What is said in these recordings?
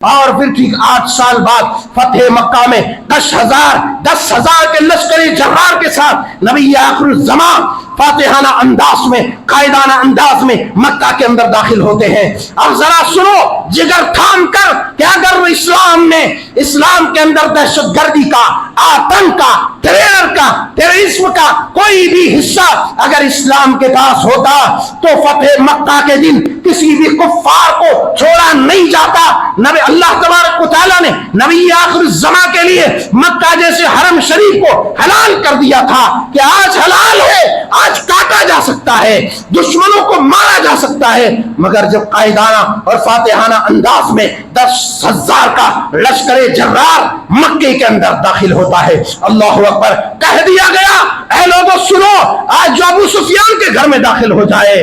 اور پھر ٹھیک 8 سال بعد فتح مکہ میں 10,000 کے لشکری جرار کے ساتھ نبی آخر الزمان فاتحانہ انداز میں، قائدانہ انداز میں مکہ کے اندر داخل ہوتے ہیں۔ اب ذرا سنو جگر تھام کر کہ اگر اسلام کے اندر دہشت گردی کا، آتنک کا، ٹیررزم کا کوئی بھی حصہ اگر اسلام کے پاس ہوتا تو فتح مکہ کے دن کسی بھی کفار کو چھوڑا نہیں جاتا۔ نبی اللہ تبارک و تعالیٰ نے نبی آخر الزمان کے لیے مکہ جیسے حرم شریف کو حلال کر دیا تھا کہ آج حلال ہے، آج کاٹا جا سکتا ہے، دشمنوں کو مارا جا سکتا ہے، مگر جب قائدانہ اور فاتحانہ انداز میں 10,000 کا لشکر جرار مکے کے اندر داخل ہوتا ہے، اللہ اکبر کہہ دیا گیا اے لوگوں سنو، آج جو ابو سفیان کے گھر میں داخل ہو جائے،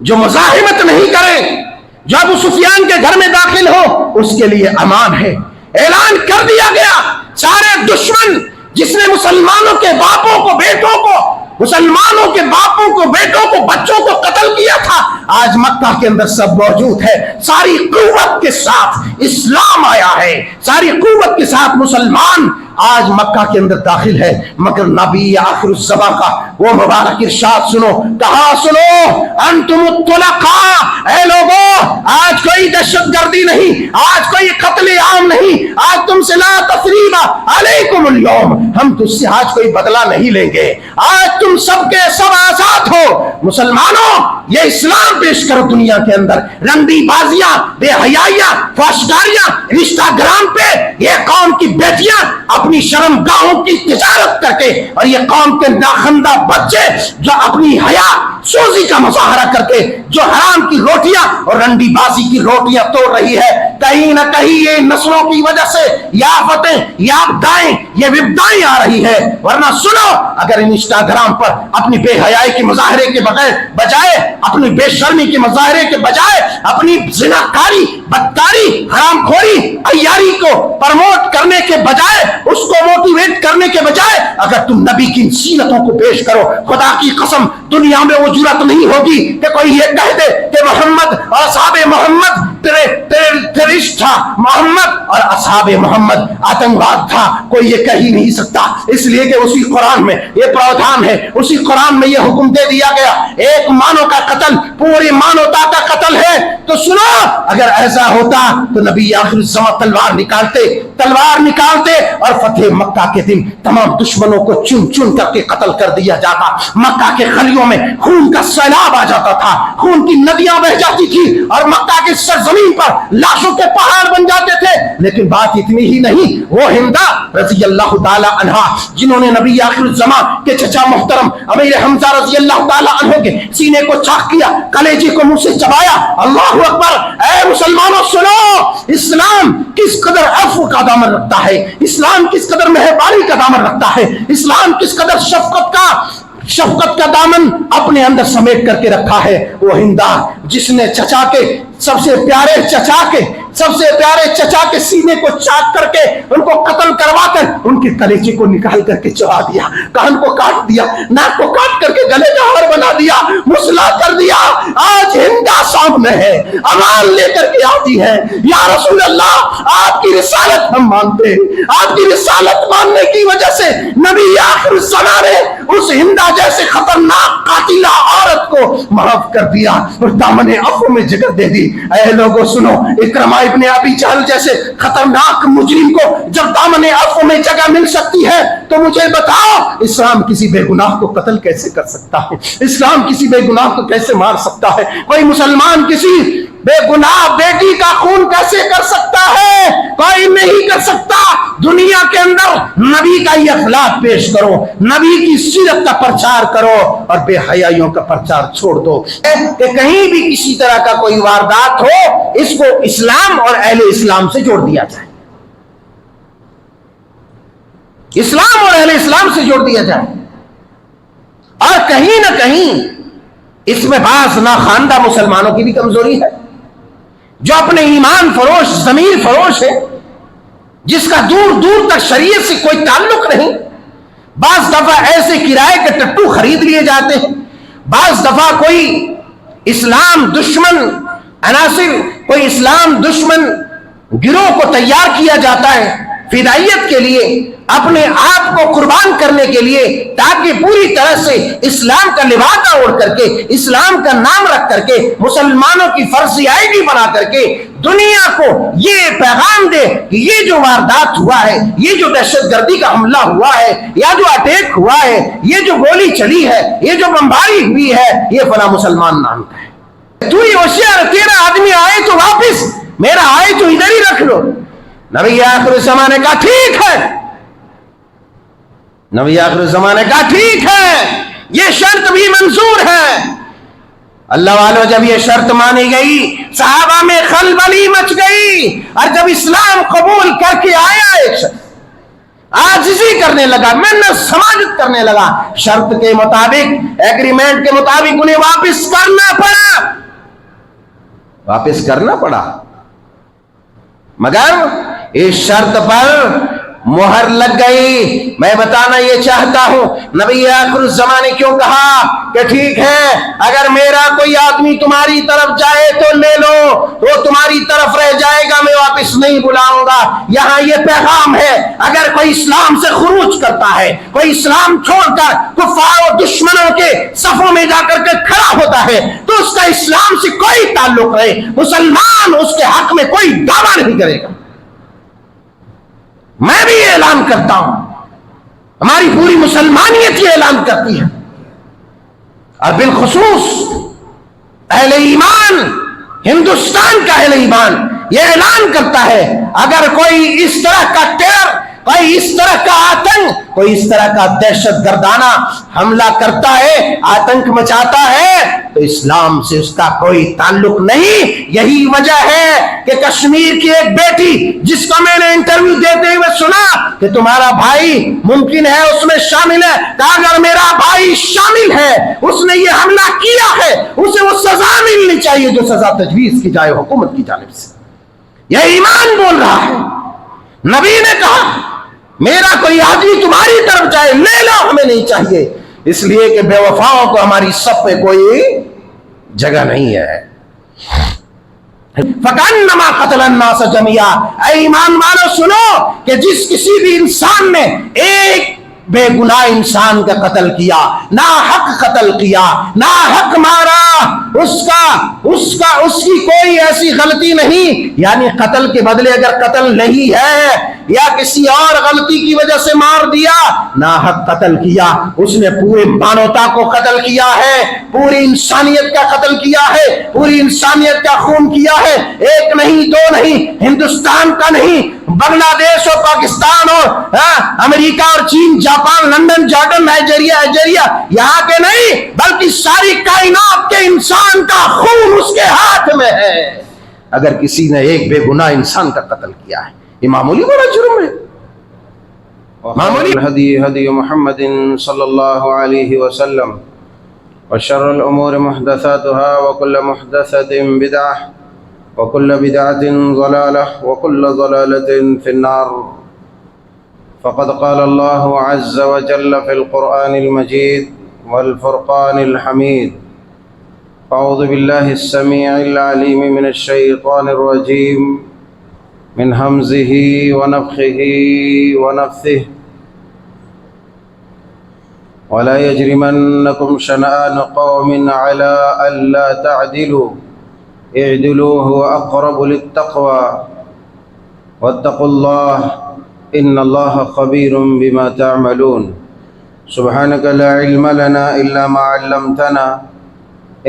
جو مزاحمت نہیں کرے، جو ابو سفیان کے گھر میں داخل ہو، اس کے لیے امان ہے۔ اعلان کر دیا گیا سارے دشمن جس نے مسلمانوں کے باپوں کو، بیٹوں کو، مسلمانوں کے باپوں کو، بیٹوں کو، بچوں کو قتل کیا تھا، آج مکہ کے اندر سب موجود ہے۔ ساری قوت کے ساتھ اسلام آیا ہے، ساری قوت کے ساتھ مسلمان آج مکہ کے اندر داخل ہے، مگر نبی آخر الزمان کا وہ مبارک ارشاد سنو، کہا سنو انتم الطلقاء، اے لوگوں آج کوئی دہشت گردی نہیں، آج کوئی قتل عام نہیں، آج تم سے لا تثریب علیکم اليوم، ہم تجھ سے آج کوئی بدلہ نہیں لیں گے، آج تم سب کے سب آزاد ہو۔ مسلمانوں یہ اسلام پیش کرو دنیا کے اندر، رنگی بازیاں، بے حیائیاں، فحشگاریاں انسٹاگرام پہ یہ قوم کی بیٹیاں اپنی شرم گاہوں کی تجارت کر کے، اور یہ قوم کے ناخندہ بچے جو اپنی حیا سوزی کا مظاہرہ کر کے جو حرام کی روٹیاں اور رنڈی بازی کی روٹیاں توڑ رہی ہے، کہیں نہ کہیں یہ نسلوں کی وجہ سے یا فتح یا ابدائیں، یہ وبدائیں آ رہی ہے۔ ورنہ سنو اگر انسٹاگرام پر اپنی بے حیائی کے مظاہرے کے بجائے، اپنی بے شرمی کے مظاہرے کے بجائے، اپنی زناکاری، بدکاری، حرام خوری، عیاری کو پرموٹ کرنے کے بجائے، اس کو موٹیویٹ کرنے کے بجائے اگر تم نبی کی سیرتوں کو پیش کرو، خدا کی قسم دنیا میں وہ جرأت نہیں ہوگی کہ کوئی یہ کہہ دے کہ محمد اور اصحاب محمد ٹیررسٹ تھا، محمد اور اصحاب محمد آتنکواد تھا، کوئی یہ کہہ ہی نہیں سکتا، اس لیے کہ اسی قرآن میں یہ پراودھان ہے، اسی قرآن میں یہ حکم دے دیا گیا، ایک مانو کا قتل پوری مانوتا کا قتل ہے۔ تو سنو اگر ایسا ہوتا تو نبی آخر الزمان تلوار نکالتے اور فتح مکہ کے دن تمام دشمنوں کو چن چن کر کے قتل کر دیا جاتا، مکہ کے خلیوں میں خون کا سیلاب آ جاتا تھا، خون کی ندیاں بہ جاتی تھی اور مکہ کی سرزمین پر لاشوں کے پہاڑ بن جاتے تھے۔ لیکن بات اتنی ہی نہیں، وہ ہندا رضی اللہ تعالی عنہا جنہوں نے نبی آخر الزمان کے چچا محترم امیر حمزہ رضی اللہ تعالی عنہ کے سینے کو چاک کیا، کلیجے کو منہ سے چبایا، اللہ اکبر، اے مسلمانوں سنو، اسلام کس قدر عفو کا دامن رکھتا ہے، اسلام کس قدر مہربانی کا دامن رکھتا ہے، اسلام کس قدر شفقت کا دامن اپنے اندر سمیٹ کر کے رکھا ہے۔ وہ ہندا جس نے چچا کے سب سے پیارے چچا کے سینے کو چاک کر کے ان کو قتل کروا کر ان کے کلیجے کو نکال کر کے چبا دیا، کان کو کاٹ دیا، ناک کو کاٹ کر کے گلے کا ہار بنا دیا، مسلا کر دیا، آج ہندا سامنے ہے، امان لے کر کے آتی ہے، یا رسول اللہ آپ کی رسالت ہم مانتے ہیں، آپ کی رسالت ماننے کی وجہ سے نبی آخر الزمان نے اس ہندا جیسے خطرناک قاتلہ عورت کو معاف کر دیا اور دامن عفو میں جگہ دے دی۔ اے لوگوں سنو، اکرمہ ابن ابی جہل جیسے خطرناک مجرم کو جب دامن عفو میں جگہ مل سکتی ہے تو مجھے بتاؤ اسلام کسی بے گناہ کو قتل کیسے کر سکتا ہے؟ اسلام کسی بے گناہ کو کیسے مار سکتا ہے؟ کوئی مسلمان کسی بے گناہ بیٹی کا خون کیسے کر سکتا ہے؟ کوئی نہیں کر سکتا۔ دنیا کے اندر نبی کا یہ اخلاق پیش کرو، نبی کی سیرت کا پرچار کرو اور بے حیائیوں کا پرچار چھوڑ دو کہ کہیں بھی کسی طرح کا کوئی واردات ہو اس کو اسلام اور اہل اسلام سے جوڑ دیا جائے، اسلام اور اہل اسلام سے جوڑ دیا جائے۔ اور کہیں نہ کہیں اس میں بعض ناخواندہ مسلمانوں کی بھی کمزوری ہے، جو اپنے ایمان فروش، ضمیر فروش ہے، جس کا دور دور تک شریعت سے کوئی تعلق نہیں۔ بعض دفعہ ایسے کرائے کے ٹٹو خرید لیے جاتے ہیں، بعض دفعہ کوئی اسلام دشمن عناصر کوئی اسلام دشمن گروہ کو تیار کیا جاتا ہے فدائیت کے لیے، اپنے آپ کو قربان کرنے کے لیے، تاکہ پوری طرح سے اسلام کا لباس اوڑھ کر کے، اسلام کا نام رکھ کر کے، مسلمانوں کی فرضی آئی ڈی بنا کر کے دنیا کو یہ پیغام دے کہ یہ جو واردات ہوا ہے، یہ جو دہشت گردی کا حملہ ہوا ہے، یا جو اٹیک ہوا ہے، یہ جو گولی چلی ہے، یہ جو بمباری ہوئی ہے، یہ فلاں مسلمان نام کا ہے۔ تو یہ ہوشیار، تیرا آدمی آئے تو واپس، میرا آئے تو ادھر ہی رکھ لو۔ نبی آخر الزمان نے کہا ٹھیک ہے، نبی آخر الزمان نے کہا ٹھیک ہے، یہ شرط بھی منظور ہے۔ اللہ والوں، جب یہ شرط مانی گئی صحابہ میں خلبلی مچ گئی، اور جب اسلام قبول کر کے آیا ایک شخص عاجزی کرنے لگا، محنت سماجت کرنے لگا، شرط کے مطابق، ایگریمنٹ کے مطابق انہیں واپس کرنا پڑا، مگر اس شرط پر مہر لگ گئی۔ میں بتانا یہ چاہتا ہوں، نبی آخر الزمان نے کیوں کہا کہ ٹھیک ہے اگر میرا کوئی آدمی تمہاری طرف جائے تو لے لو، وہ تمہاری طرف رہ جائے گا، میں واپس نہیں بلاؤں گا۔ یہاں یہ پیغام ہے، اگر کوئی اسلام سے خروج کرتا ہے، کوئی اسلام چھوڑ کر کفار اور دشمنوں کے صفوں میں جا کر کے کھڑا ہوتا ہے، تو اس کا اسلام سے کوئی تعلق نہیں، مسلمان اس کے حق میں کوئی دعویٰ نہیں کرے گا۔ میں بھی یہ اعلان کرتا ہوں، ہماری پوری مسلمانیت یہ اعلان کرتی ہے، اور بالخصوص اہل ایمان، ہندوستان کا اہل ایمان یہ اعلان کرتا ہے، اگر کوئی اس طرح کا ٹیرر، کوئی اس طرح کا آتنک، کوئی اس طرح کا دہشت گردانہ حملہ کرتا ہے، آتنک مچاتا ہے، تو اسلام سے اس کا کوئی تعلق نہیں۔ یہی وجہ ہے کہ کشمیر کی ایک بیٹی جس کو میں نے انٹرویو دیتے ہوئے سنا کہ تمہارا بھائی ممکن ہے اس میں شامل ہے، کہا اگر میرا بھائی شامل ہے، اس نے یہ حملہ کیا ہے، اسے وہ سزا ملنی چاہیے جو سزا تجویز کی جائے حکومت کی جانب سے۔ یہ ایمان بول رہا ہے۔ نبی نے کہا میرا کوئی آدمی تمہاری طرف جائے لے لو، ہمیں نہیں چاہیے، اس لیے کہ بے وفاؤں کو ہماری صف پہ کوئی جگہ نہیں ہے۔ فَكَأَنَّمَا قَتَلَ النَّاسَ جَمِيعًا، اے ایمان والو سنو کہ جس کسی بھی انسان نے ایک بے گناہ انسان کا قتل کیا، ناحق قتل کیا، ناحق مارا، اس کی کوئی ایسی غلطی نہیں، یعنی قتل کے بدلے اگر قتل نہیں ہے یا کسی اور غلطی کی وجہ سے مار دیا، ناحق قتل کیا، اس نے پورے مانوتا کو قتل کیا ہے، پوری انسانیت کا قتل کیا ہے، پوری انسانیت کا خون کیا ہے، ایک نہیں دو نہیں، ہندوستان کا نہیں، بنگلہ دیش اور پاکستان اور امریکہ اور چین، جاپان، لندن، جارڈن، نائجیریا، یہاں کے نہیں، بلکہ ساری کائنات کے انسان کا خون اس کے ہاتھ میں ہے۔ اگر کسی نے ایک بے گناہ انسان کا قتل کیا ہے، یہ معمولی بڑا جرم ہے، معمولی۔ الهدي هدي محمد صلى الله عليه وسلم، وشر الأمور محدثاتها، وكل محدثة بدعة، وكل بدعة ضلالة، وكل ضلالة في النار۔ فقد قال الله عز وجل في القرآن المجيد والفرقان الحميد: أعوذ بالله السميع العليم من الشيطان الرجيم، من همزه ونفخه ونفثه: ولا يجرمنكم شنآن قوم على ألا تعدلوا اعدلوا هو أقرب للتقوى واتقوا الله إن الله خبير بما تعملون۔ سبحانك لا علم لنا إلا ما علمتنا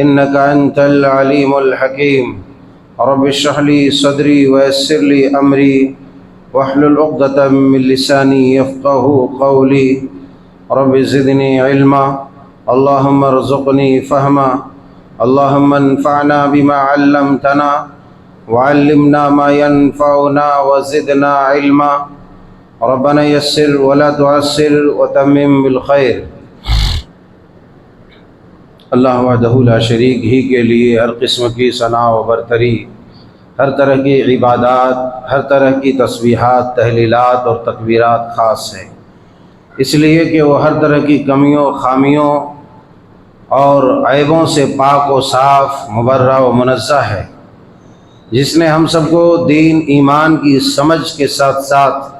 إنك أنت العليم الحكيم۔ رب اشرح لي صدري ويسر لي أمري واحلل عقدة من لساني يفقهوا قولي۔ رب زدني علما، اللهم ارزقني فهما، اللهم انفعنا بما علمتنا وعلمنا ما ينفعنا وزدنا علما۔ ربنا يسر ولا تعسر وتمم بالخير۔ اللہ وحدہ لا شریک ہی کے لیے ہر قسم کی ثنا و برتری، ہر طرح کی عبادات، ہر طرح کی تسبیحات، تحلیلات اور تکبیرات خاص ہیں، اس لیے کہ وہ ہر طرح کی کمیوں، خامیوں اور عیبوں سے پاک و صاف، مبرہ و منزہ ہے۔ جس نے ہم سب کو دین ایمان کی سمجھ کے ساتھ ساتھ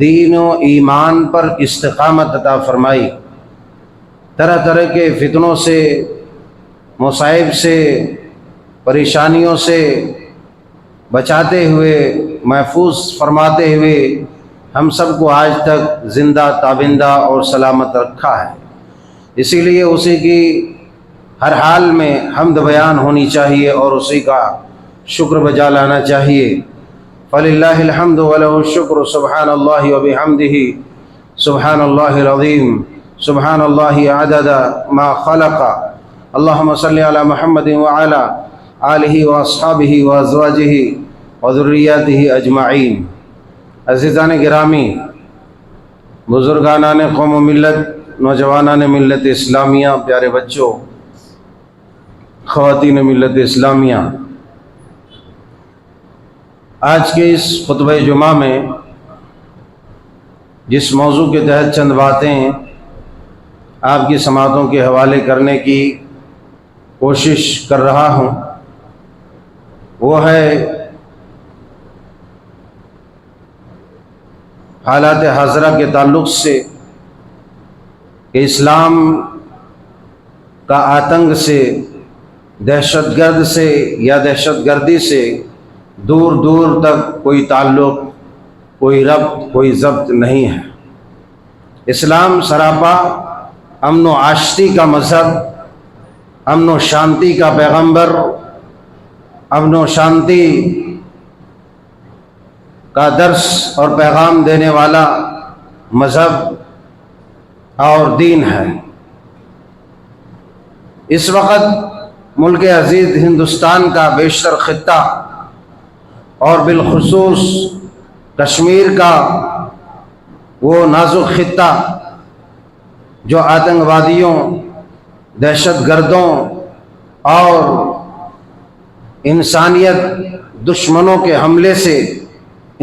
دین و ایمان پر استقامت عطا فرمائی، طرح طرح کے فتنوں سے، مصائب سے، پریشانیوں سے بچاتے ہوئے، محفوظ فرماتے ہوئے ہم سب کو آج تک زندہ تابندہ اور سلامت رکھا ہے۔ اسی لیے اسی کی ہر حال میں حمد بیان ہونی چاہیے اور اسی کا شکر بجا لانا چاہیے۔ فللہ الحمد ولہ الشکر، سبحان اللہ وبحمدہ، سبحان اللہ العظیم، سبحان اللہ عدد ما خلق، اللہم صلی علی محمد وعلی آلہ واصحابہ وازواجہ وذریاتہ اجمعین۔ عزیزان گرامی، بزرگانان قوم و ملت، نوجوانان ملت اسلامیہ، پیارے بچوں، خواتین ملت اسلامیہ، آج کے اس خطبہ جمعہ میں جس موضوع کے تحت چند باتیں آپ کی سماعتوں کے حوالے کرنے کی کوشش کر رہا ہوں، وہ ہے حالات حاضرہ کے تعلق سے کہ اسلام کا آتنک سے، دہشت گرد سے یا دہشت گردی سے دور دور تک کوئی تعلق، کوئی ربط، کوئی ضبط نہیں ہے۔ اسلام سراپا امن و آشتی کا مذہب، امن و شانتی کا پیغمبر، امن و شانتی کا درس اور پیغام دینے والا مذہب اور دین ہے۔ اس وقت ملک عزیز ہندوستان کا بیشتر خطہ اور بالخصوص کشمیر کا وہ نازک خطہ جو آتنکوادیوں، دہشت گردوں اور انسانیت دشمنوں کے حملے سے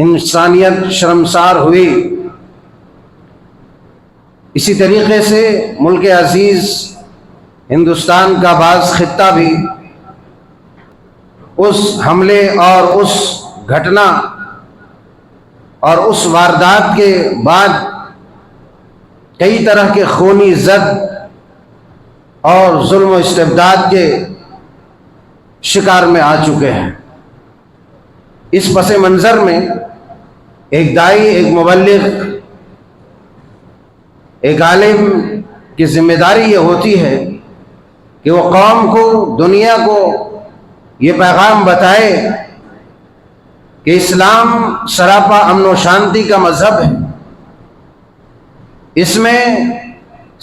انسانیت شرمسار ہوئی، اسی طریقے سے ملک عزیز ہندوستان کا بعض خطہ بھی اس حملے اور اس گھٹنا اور اس واردات کے بعد کئی طرح کے خونی زد اور ظلم و استبداد کے شکار میں آ چکے ہیں۔ اس پس منظر میں ایک داعی، ایک مبلغ، ایک عالم کی ذمہ داری یہ ہوتی ہے کہ وہ قوم کو، دنیا کو یہ پیغام بتائے کہ اسلام سراپا امن و شانتی کا مذہب ہے۔ اس میں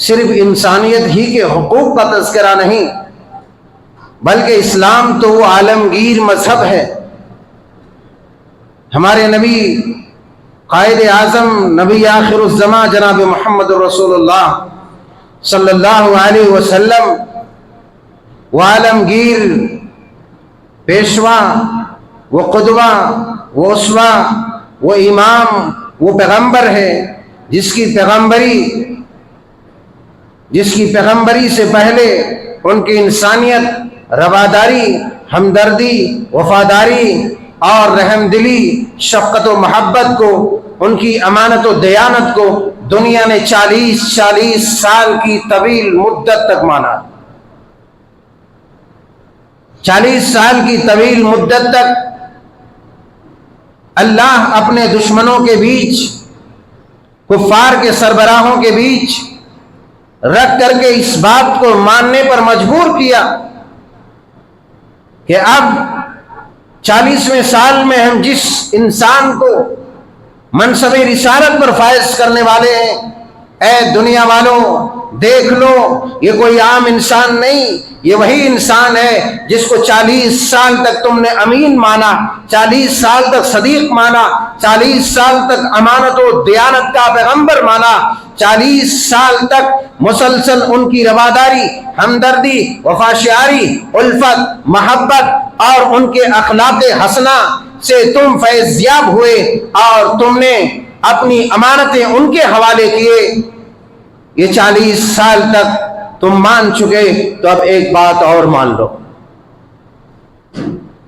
صرف انسانیت ہی کے حقوق کا تذکرہ نہیں، بلکہ اسلام تو وہ عالمگیر مذہب ہے۔ ہمارے نبی، قائد اعظم، نبی آخر الزماں جناب محمد رسول اللہ صلی اللہ علیہ وسلم، وہ عالمگیر پیشوا، وہ قدوہ، وہ اسوہ، وہ امام، وہ پیغمبر ہے جس کی پیغمبری سے پہلے ان کی انسانیت، رواداری، ہمدردی، وفاداری اور رحم دلی، شفقت و محبت کو، ان کی امانت و دیانت کو دنیا نے 40 سال کی طویل مدت تک مانا۔ 40 سال کی طویل مدت تک اللہ اپنے دشمنوں کے بیچ، کفار کے سربراہوں کے بیچ رکھ کر کے اس بات کو ماننے پر مجبور کیا کہ اب 40ویں سال میں ہم جس انسان کو منصب رسالت پر فائز کرنے والے ہیں، اے دنیا والوں دیکھ لو، یہ کوئی عام انسان نہیں، یہ وہی انسان ہے جس کو 40 سال تک تم نے امین مانا، 40 سال تک صدیق مانا، 40 سال تک امانت و دیانت کا پیغمبر مانا، 40 سال تک مسلسل ان کی رواداری، ہمدردی، وفاشیاری، الفت، محبت اور ان کے اخلاق حسنہ سے تم فیضیاب ہوئے اور تم نے اپنی امانتیں ان کے حوالے کیے۔ یہ 40 سال تک تم مان چکے، تو اب ایک بات اور مان لو،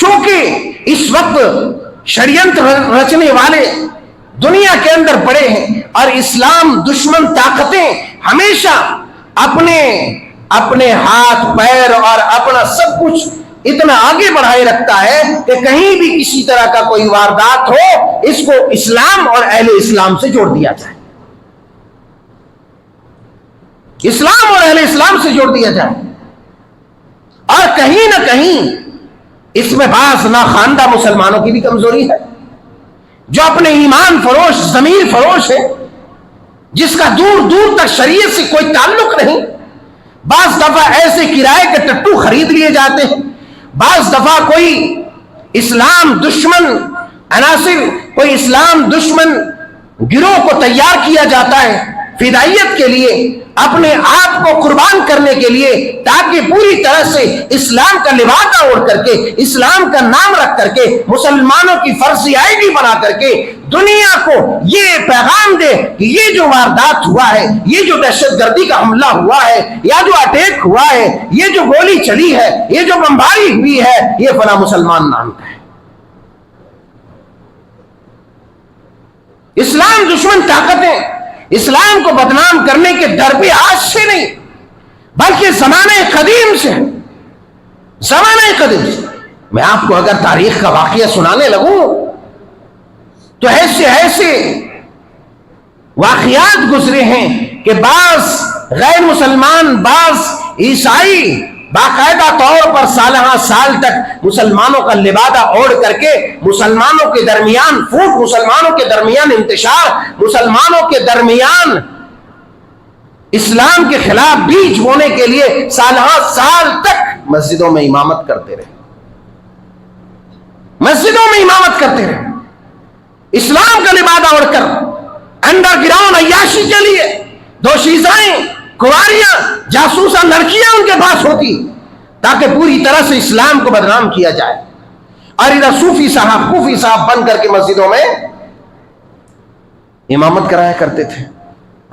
چونکہ اس وقت شریعت رچنے والے دنیا کے اندر پڑے ہیں اور اسلام دشمن طاقتیں ہمیشہ اپنے ہاتھ پیر اور اپنا سب کچھ اتنا آگے بڑھائے رکھتا ہے کہ کہیں بھی کسی طرح کا کوئی واردات ہو اس کو اسلام اور اہل اسلام سے جوڑ دیا جائے، اسلام اور اہل اسلام سے جوڑ دیا جائے۔ اور کہیں نہ کہیں اس میں بعض ناخواندہ مسلمانوں کی بھی کمزوری ہے، جو اپنے ایمان فروش، ضمیر فروش ہے، جس کا دور دور تک شریعت سے کوئی تعلق نہیں۔ بعض دفعہ ایسے کرائے کے ٹٹو خرید لیے جاتے ہیں، بعض دفعہ کوئی اسلام دشمن عناصر، کوئی اسلام دشمن گروہ کو تیار کیا جاتا ہے فدائیت کے لیے، اپنے آپ کو قربان کرنے کے لیے، تاکہ پوری طرح سے اسلام کا لبادہ اوڑھ کر کے، اسلام کا نام رکھ کر کے، مسلمانوں کی فرضی آئی ڈی بنا کر کے دنیا کو یہ پیغام دے کہ یہ جو واردات ہوا ہے، یہ جو دہشت گردی کا حملہ ہوا ہے، یا جو اٹیک ہوا ہے، یہ جو گولی چلی ہے، یہ جو بمباری ہوئی ہے، یہ فلاں مسلمان نام کا ہے۔ اسلام دشمن طاقتیں اسلام کو بدنام کرنے کے در پہ آج سے نہیں بلکہ زمانے قدیم سے، زمانے قدیم سے۔ میں آپ کو اگر تاریخ کا واقعہ سنانے لگوں تو ایسے واقعات گزرے ہیں کہ بعض غیر مسلمان، بعض عیسائی باقاعدہ طور پر سالہ سال تک مسلمانوں کا لبادہ اوڑھ کر کے مسلمانوں کے درمیان پھوٹ، مسلمانوں کے درمیان انتشار، مسلمانوں کے درمیان اسلام کے خلاف بیج بونے کے لیے سالہ سال تک مسجدوں میں امامت کرتے رہے، مسجدوں میں امامت کرتے رہے، اسلام کا لبادہ اوڑھ کر انڈر گراؤنڈ عیاشی کے لیے دوشیزائیں، کنواریاں، جاسوسہ لڑکیاں ان کے پاس ہوتی تاکہ پوری طرح سے اسلام کو بدنام کیا جائے۔ اور ادھر صوفی صاحب، کوفی صاحب بن کر کے مسجدوں میں امامت کرایا کرتے تھے۔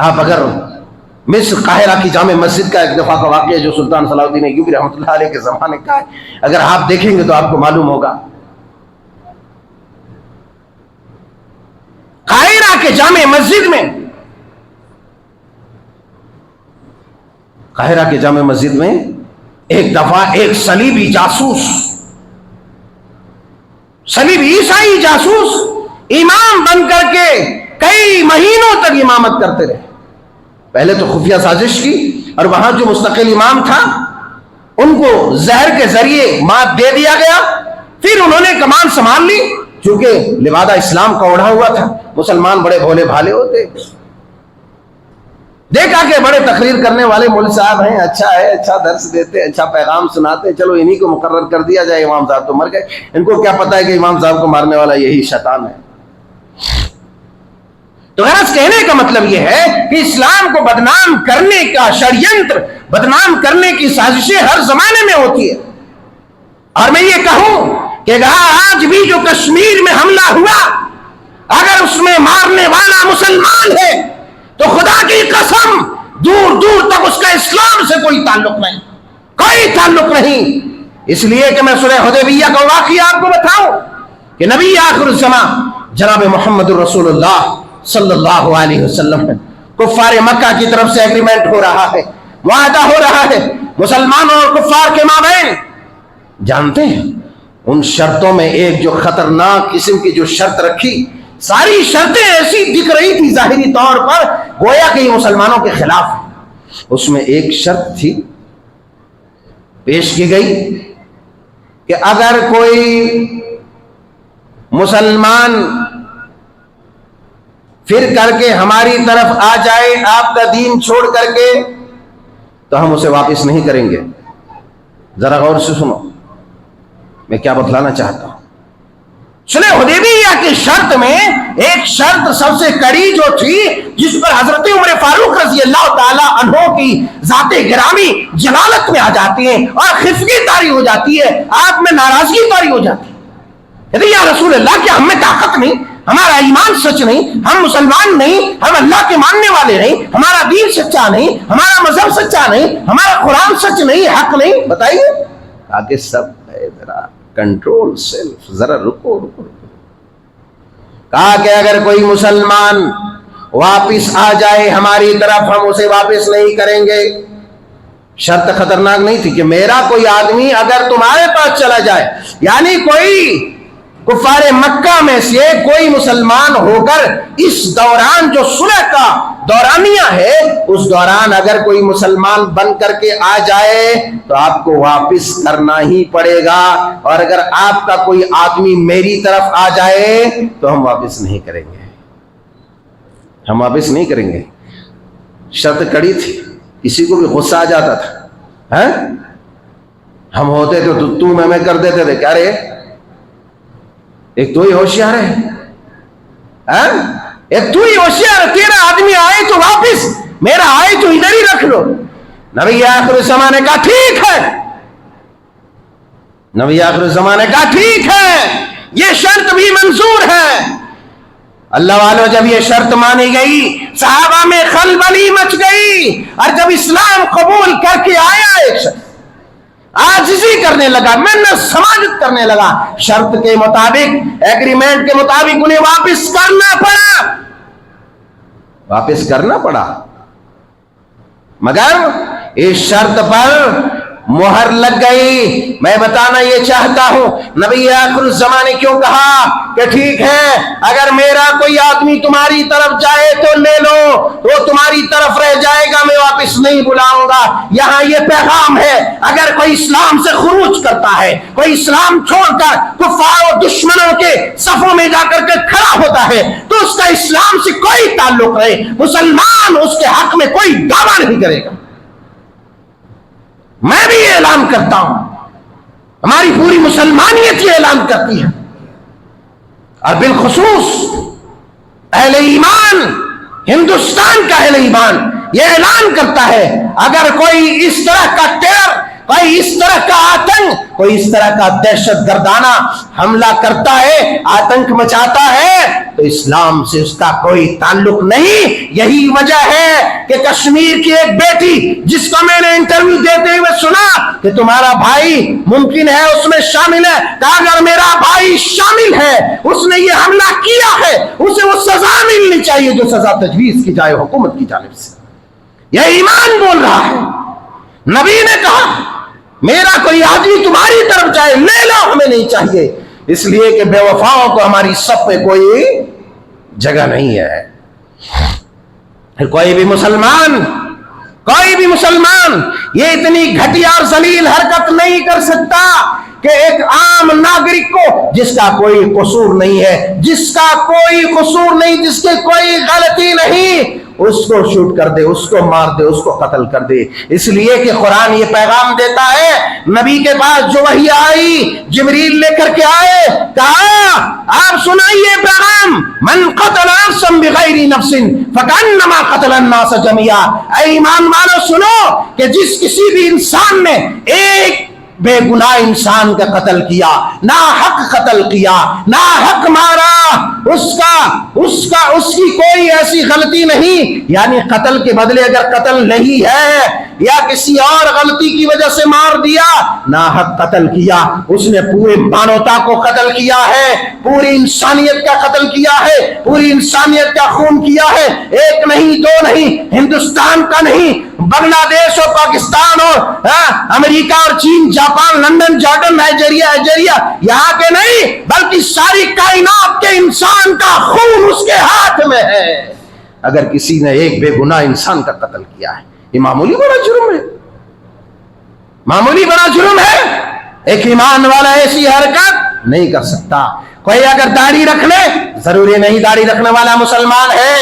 آپ اگر مصر قاہرہ کی جامع مسجد کا ایک دفعہ کا واقعہ جو سلطان صلاح الدین ایوبی رحمۃ اللہ علیہ کے زمانے کا ہے، اگر آپ دیکھیں گے تو آپ کو معلوم ہوگا قاہرہ کے جامع مسجد میں، قاہرہ کے جامع مسجد میں ایک دفعہ ایک صلیبی جاسوس، صلیبی عیسائی جاسوس امام بن کر کے کئی مہینوں تک امامت کرتے رہے۔ پہلے تو خفیہ سازش کی، اور وہاں جو مستقل امام تھا ان کو زہر کے ذریعے مات دے دیا گیا۔ پھر انہوں نے کمان سنبھال لی، چونکہ لبادہ اسلام کا اوڑھا ہوا تھا، مسلمان بڑے بھولے بھالے ہوتے، دیکھا کہ بڑے تقریر کرنے والے مول صاحب ہیں، اچھا ہے، اچھا درس دیتے، اچھا پیغام سناتے، چلو انہی کو مقرر کر دیا جائے، امام صاحب تو مر گئے، ان کو کیا پتا ہے کہ امام صاحب کو مارنے والا یہی شیطان ہے۔ تو غرض کہنے کا مطلب یہ ہے کہ اسلام کو بدنام کرنے کا شریعتر، بدنام کرنے کی سازشیں ہر زمانے میں ہوتی ہے۔ اور میں یہ کہوں کہ آج بھی جو کشمیر میں حملہ ہوا، اگر اس میں مارنے والا مسلمان ہے تو خدا کی قسم دور دور تک اس کا اسلام سے کوئی تعلق نہیں، کوئی تعلق نہیں۔ اس لیے کہ میں سورہ حدیبیہ کا واقعہ آپ کو بتاؤں کہ نبی آخر الزمان جناب محمد رسول اللہ صلی اللہ علیہ وسلم کفار مکہ کی طرف سے ایگریمنٹ ہو رہا ہے، معاہدہ ہو رہا ہے مسلمانوں اور کفار کے مابین۔ جانتے ہیں ان شرطوں میں ایک جو خطرناک قسم کی جو شرط رکھی، ساری شرطیں ایسی دکھ رہی تھی ظاہری طور پر گویا کہ یہ مسلمانوں کے خلاف ہے۔ اس میں ایک شرط تھی پیش کی گئی کہ اگر کوئی مسلمان پھر کر کے ہماری طرف آ جائے آپ کا دین چھوڑ کر کے تو ہم اسے واپس نہیں کریں گے۔ ذرا غور سے سنو میں کیا بتلانا چاہتا ہوں۔ صلح حدیبیہ کی شرط میں ایک شرط سب سے کڑی جو تھی، جس پر حضرت عمر فاروق رضی اللہ تعالی عنہ کی ذات گرامی جلالت میں آ جاتی ہے اور خفگی طاری ہو جاتی ہے، آپ میں ناراضگی طاری ہو جاتی ہے۔ یا رسول اللہ، کیا ہم میں طاقت نہیں، ہمارا ایمان سچ نہیں، ہم مسلمان نہیں، ہم اللہ کے ماننے والے نہیں، ہمارا دین سچا نہیں، ہمارا مذہب سچا نہیں، ہمارا قرآن سچ نہیں، حق نہیں؟ بتائیے۔ آگے سب ہے ذرا کنٹرول سیلف. ذرا رکو. کہا کہ اگر کوئی مسلمان واپس آ جائے ہماری طرف ہم اسے واپس نہیں کریں گے. شرط خطرناک نہیں تھی کہ میرا کوئی آدمی اگر تمہارے پاس چلا جائے، یعنی کوئی کفار مکہ میں سے کوئی مسلمان ہو کر اس دوران جو صلح کا دورانیہ ہے اس دوران اگر کوئی مسلمان بن کر کے آ جائے تو آپ کو واپس کرنا ہی پڑے گا، اور اگر آپ کا کوئی آدمی میری طرف آ جائے تو ہم واپس نہیں کریں گے. ہم واپس نہیں کریں گے. شرط کڑی تھی. کسی کو بھی غصہ آ جاتا تھا، ہم ہوتے تو میں کر دیتے تھے. کیا رے ایک تو ہی ہوشیار ہے، ایک تو ہی ہوشیار ہے. تیرا آدمی آئے تو واپس، میرا آئے تو ادھر ہی رکھ لو. نبی آخر الزمان نے کہا ٹھیک ہے. نبی آخر الزمان نے کہا ٹھیک ہے، یہ شرط بھی منظور ہے. اللہ والوں جب یہ شرط مانی گئی صحابہ میں خلبلی مچ گئی، اور جب اسلام قبول کر کے آیا ایک شخص عاجزی کرنے لگا، محنت سماجت کرنے لگا، شرط کے مطابق ایگریمنٹ کے مطابق انہیں واپس کرنا پڑا. مگر اس شرط پر مہر لگ گئی. میں بتانا یہ چاہتا ہوں نبی آخر الزمان نے کیوں کہا کہ ٹھیک ہے اگر میرا کوئی آدمی تمہاری طرف جائے تو لے لو، وہ تمہاری طرف رہ جائے گا، میں واپس نہیں بلاؤں گا. یہاں یہ پیغام ہے اگر کوئی اسلام سے خروج کرتا ہے، کوئی اسلام چھوڑ کر کفار اور دشمنوں کے صفوں میں جا کر کے کھڑا ہوتا ہے تو اس کا اسلام سے کوئی تعلق نہیں. مسلمان اس کے حق میں کوئی دعویٰ نہیں کرے گا. میں بھی یہ اعلان کرتا ہوں، ہماری پوری مسلمانیت یہ اعلان کرتی ہے، اور بالخصوص اہل ایمان، ہندوستان کا اہل ایمان یہ اعلان کرتا ہے اگر کوئی اس طرح کا ٹیرر، کوئی اس طرح کا آتنک، کوئی اس طرح کا دہشت گردانہ حملہ کرتا ہے، آتنک مچاتا ہے تو اسلام سے اس کا کوئی تعلق نہیں. یہی وجہ ہے کہ کشمیر کی ایک بیٹی جس کو میں نے انٹرویو دیتے ہوئے سنا کہ تمہارا بھائی ممکن ہے اس میں شامل ہے، کہا اگر میرا بھائی شامل ہے، اس نے یہ حملہ کیا ہے، اسے وہ سزا ملنی چاہیے جو سزا تجویز کی جائے حکومت کی جانب سے. یہ ایمان بول رہا ہے. نبی نے کہا میرا کوئی آدمی تمہاری طرف جائے لے لو، ہمیں نہیں چاہیے، اس لیے کہ بے وفاؤں کو ہماری صف پہ کوئی جگہ نہیں ہے. کوئی بھی مسلمان یہ اتنی گھٹیا اور ذلیل حرکت نہیں کر سکتا کہ ایک عام ناگرک کو جس کا کوئی قصور نہیں ہے، جس کا کوئی قصور نہیں، جس کی کوئی غلطی نہیں، اس کو شوٹ کر دے، اس کو مار دے، اس کو قتل کر دے. اس لیے کہ قرآن یہ پیغام دیتا ہے. نبی کے پاس جو وحی آئی جبریل لے کر کے آئے، کہا آپ سنائیے پیغام، من قتل نفسا بغیر نفس فکأنما قتل الناس جميعا. اے ایمان والو سنو کہ جس کسی بھی انسان نے ایک بے گناہ انسان کا قتل کیا، ناحق قتل کیا، ناحق مارا، اس کی کوئی ایسی غلطی نہیں، یعنی قتل کے بدلے اگر قتل نہیں ہے یا کسی اور غلطی کی وجہ سے مار دیا، ناحق قتل کیا، اس نے پورے مانوتا کو قتل کیا ہے، پوری انسانیت کا قتل کیا ہے، پوری انسانیت کا خون کیا ہے. ایک نہیں، دو نہیں، ہندوستان کا نہیں، بنگلہ دیش اور پاکستان اور امریکہ اور چین، جاپان، لندن، جارڈن، نائجیریا، یہاں کے نہیں بلکہ ساری کائنات کے انسان کا خون اس کے ہاتھ میں ہے. اگر کسی نے ایک بے گناہ انسان کا قتل کیا ہے، یہ معمولی بڑا جرم ہے، معمولی بڑا جرم ہے. ایک ایمان والا ایسی حرکت نہیں کر سکتا. کوئی اگر داڑھی رکھ لے، ضروری نہیں داڑھی رکھنے والا مسلمان ہے،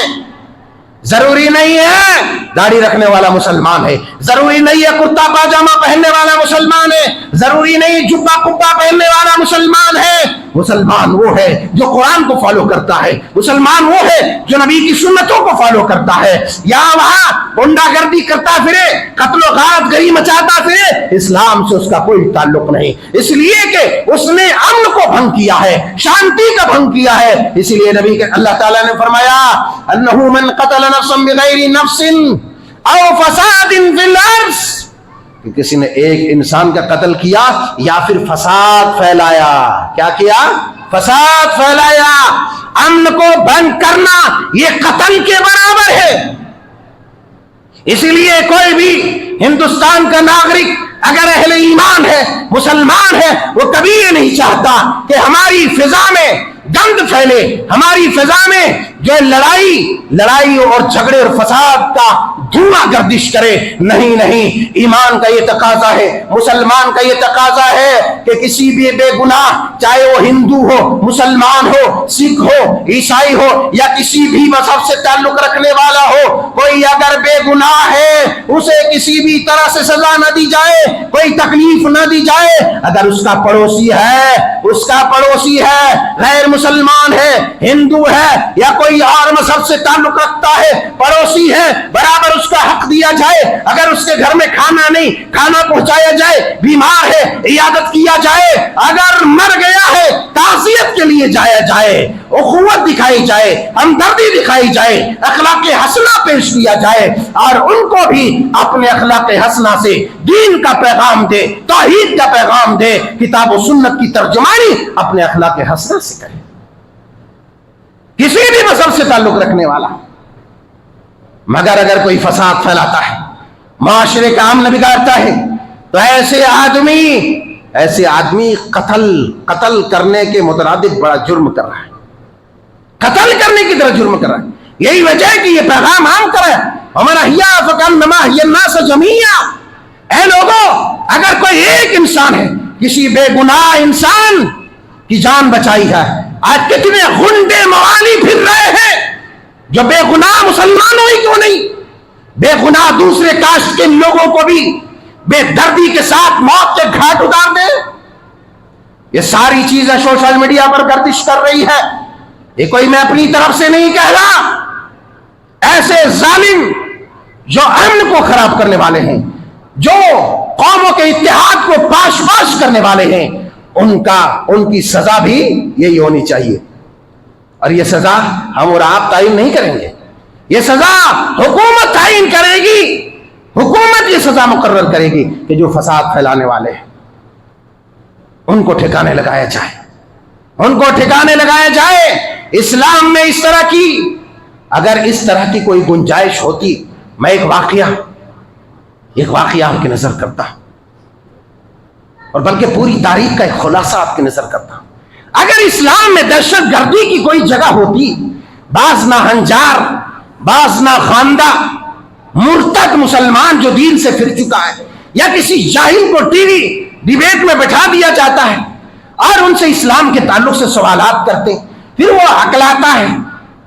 ضروری نہیں ہے داڑھی رکھنے والا مسلمان ہے، ضروری نہیں ہے کرتا پاجامہ پہننے والا مسلمان ہے، ضروری نہیں جبہ کبا پہننے والا مسلمان ہے. مسلمان وہ ہے جو قرآن کو فالو کرتا ہے، مسلمان وہ ہے جو نبی کی سنتوں کو فالو کرتا ہے. یہاں وہاں گنڈا گردی کرتا پھرے، قتل و غارت گری مچاتا پھرے، اسلام سے اس کا کوئی تعلق نہیں. اس لیے کہ اس نے امن کو بھنگ کیا ہے، شانتی کا بھنگ کیا ہے. اسی لیے نبی کے اللہ تعالیٰ نے فرمایا انہ من قتل نفسا بغیر نفس او فساد فی الارض، کہ کسی نے ایک انسان کا قتل کیا یا پھر فساد پھیلایا. کیا کیا؟ فساد پھیلایا. امن کو بھنگ کرنا یہ قتل کے برابر ہے. اسی لیے کوئی بھی ہندوستان کا ناگرک اگر اہل ایمان ہے، مسلمان ہے، وہ کبھی یہ نہیں چاہتا کہ ہماری فضا میں گند پھیلے، ہماری فضا میں جو لڑائی اور جھگڑے اور فساد کا دھواں گردش کرے. نہیں، ایمان کا یہ تقاضا ہے، مسلمان کا یہ تقاضا ہے کہ کسی بھی بے گناہ، چاہے وہ ہندو ہو، مسلمان ہو، سکھ ہو، عیسائی ہو یا کسی بھی مذہب سے تعلق رکھنے والا ہو، کوئی اگر بے گناہ ہے اسے کسی بھی طرح سے سزا نہ دی جائے، کوئی تکلیف نہ دی جائے. اگر اس کا پڑوسی ہے، غیر مسلمان ہے، ہندو ہے یا کوئی اور مذہب سے تعلق رکھتا ہے، پڑوسی ہے، برابر اس کا حق دیا جائے. اگر اس کے گھر میں کھانا پہنچایا جائے، بیمار ہے عیادت کیا جائے، اگر مر گیا ہے تعزیت کے لیے جایا جائے، اخوت دکھائی جائے، ہمدردی دکھائی جائے، اخلاق حسنہ پیش کیا جائے اور ان کو بھی اپنے اخلاق حسنہ سے دین کا پیغام دے، توحید کا پیغام دے، کتاب و سنت کی ترجمانی اپنے اخلاق حسنہ سے کرے. کسی بھی مذہب سے تعلق رکھنے والا. مگر اگر کوئی فساد پھیلاتا ہے، معاشرے کا امن بگاڑتا ہے، تو ایسے آدمی قتل کرنے کے مترادف بڑا جرم کر رہا ہے، قتل کرنے کی طرح جرم کر رہا ہے. یہی وجہ ہے کہ یہ پیغام عام کرے، وَمَنْ أَحْيَا فَكَأَنَّمَا أَحْيَا النَّاسَ جَمِيعًا. اے لوگوں، اگر کوئی ایک انسان ہے، کسی بے گناہ انسان کی جان بچائی ہے. آج کتنے غنڈے موالی پھر رہے ہیں جو بے گناہ مسلمان ہوئی کیوں نہیں، بے گناہ دوسرے کاسٹ کے لوگوں کو بھی بے دردی کے ساتھ موت کے گھاٹ اتار دے. یہ ساری چیزیں سوشل میڈیا پر گردش کر رہی ہے. یہ کوئی میں اپنی طرف سے نہیں کہہ رہا. ایسے ظالم جو امن کو خراب کرنے والے ہیں، جو قوموں کے اتحاد کو پاش کرنے والے ہیں، ان کی سزا بھی یہی ہونی چاہیے. اور یہ سزا ہم اور آپ تعین نہیں کریں گے، یہ سزا حکومت تعین کرے گی. حکومت یہ سزا مقرر کرے گی کہ جو فساد پھیلانے والے ہیں ان کو ٹھکانے لگایا جائے. اسلام میں اگر اس طرح کی کوئی گنجائش ہوتی، میں ایک واقعہ آپ کی نظر کرتا اور بلکہ پوری تاریخ کا ایک خلاصہ آپ کی نظر کرتا. اگر اسلام میں دہشت گردی کی کوئی جگہ ہوتی، بعض ناہنجار، بعض ناخواندہ مرتد مسلمان جو دین سے پھر چکا ہے، یا کسی جاہل کو ٹی وی ڈیبیٹ میں بٹھا دیا جاتا ہے اور ان سے اسلام کے تعلق سے سوالات کرتے، پھر وہ ہکلاتا ہے،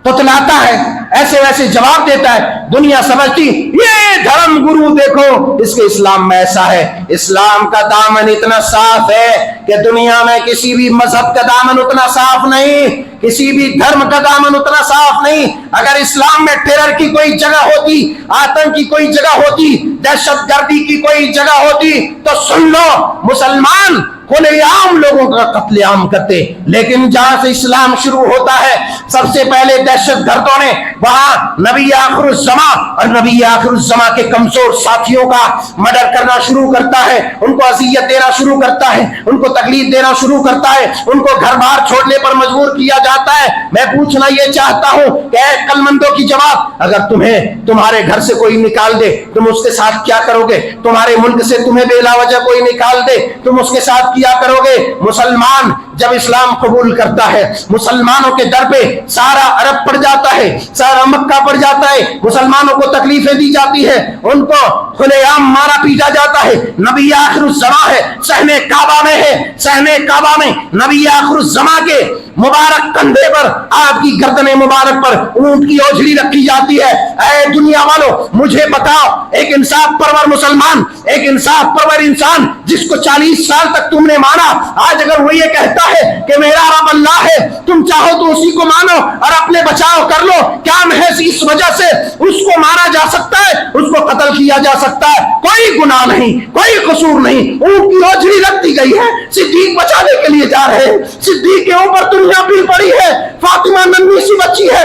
تتلاتا ہے، ایسے ویسے جواب دیتا ہے. دنیا سمجھتی یہ دھرم گرو دیکھو اس کے اسلام میں ایسا ہے. اسلام کا دامن اتنا صاف ہے کہ دنیا میں کسی بھی مذہب کا دامن اتنا صاف نہیں، کسی بھی دھرم کا دامن اتنا صاف نہیں. اگر اسلام میں ٹیرر کی کوئی جگہ ہوتی، آتنک کی کوئی جگہ ہوتی، دہشت گردی کی کوئی جگہ ہوتی، تو سن لو، مسلمان کھلے عام لوگوں کا قتل عام کرتے. لیکن جہاں سے اسلام شروع ہوتا ہے، سب سے پہلے دہشت گردوں نے وہاں نبی آخر الزماں اور نبی آخر الزماں کے کمزور ساتھیوں کا مرڈر کرنا شروع کرتا ہے، ان کو اذیت دینا شروع کرتا ہے، ان کو تکلیف دینا شروع کرتا ہے، ان کو گھر بار چھوڑنے پر مجبور کیا جاتا ہے. میں پوچھنا یہ چاہتا ہوں کہ اے عقل مندوں کی جواب، اگر تمہارے گھر سے کوئی نکال دے، تم اس کے ساتھ کیا کرو گے؟ تمہارے ملک سے تمہیں بلا وجہ کوئی نکال دے، تم اس کے ساتھ کیا کرو گے؟ مسلمان جب اسلام قبول کرتا ہے، مسلمانوں کے در پہ سارا عرب پڑ جاتا ہے، سارا مکہ پڑ جاتا ہے، مسلمانوں کو تکلیفیں دی جاتی ہے، ان کو کھلے عام مارا پیٹا جاتا ہے. نبی آخر الزماں ہے، صحن کعبہ میں نبی آخر الزماں کے مبارک کندھے پر، آپ کی گردن مبارک پر اونٹ کی اوجھلی رکھی جاتی ہے. اے دنیا والو، مجھے بتاؤ، ایک انصاف پرور مسلمان، ایک انصاف پرور انسان جس کو 40 سال تک تم نے مانا، آج اگر وہ یہ کہتا ہے کہ میرا رب اللہ ہے، تم چاہو تو اسی کو مانو اور اپنے بچاؤ کر لو، کیا محض اس وجہ سے اس کو مارا جا سکتا ہے، اس کو قتل کیا جا سکتا ہے؟ کوئی گناہ نہیں، کوئی قصور نہیں، اونٹ کی اوجھلی رکھ دی گئی ہے، صدیق بچانے کے لیے جا رہے ہیں، صدیق کے اوپر دنیا پھر پڑی ہے، فاطمہ ننھی سی بچی ہے،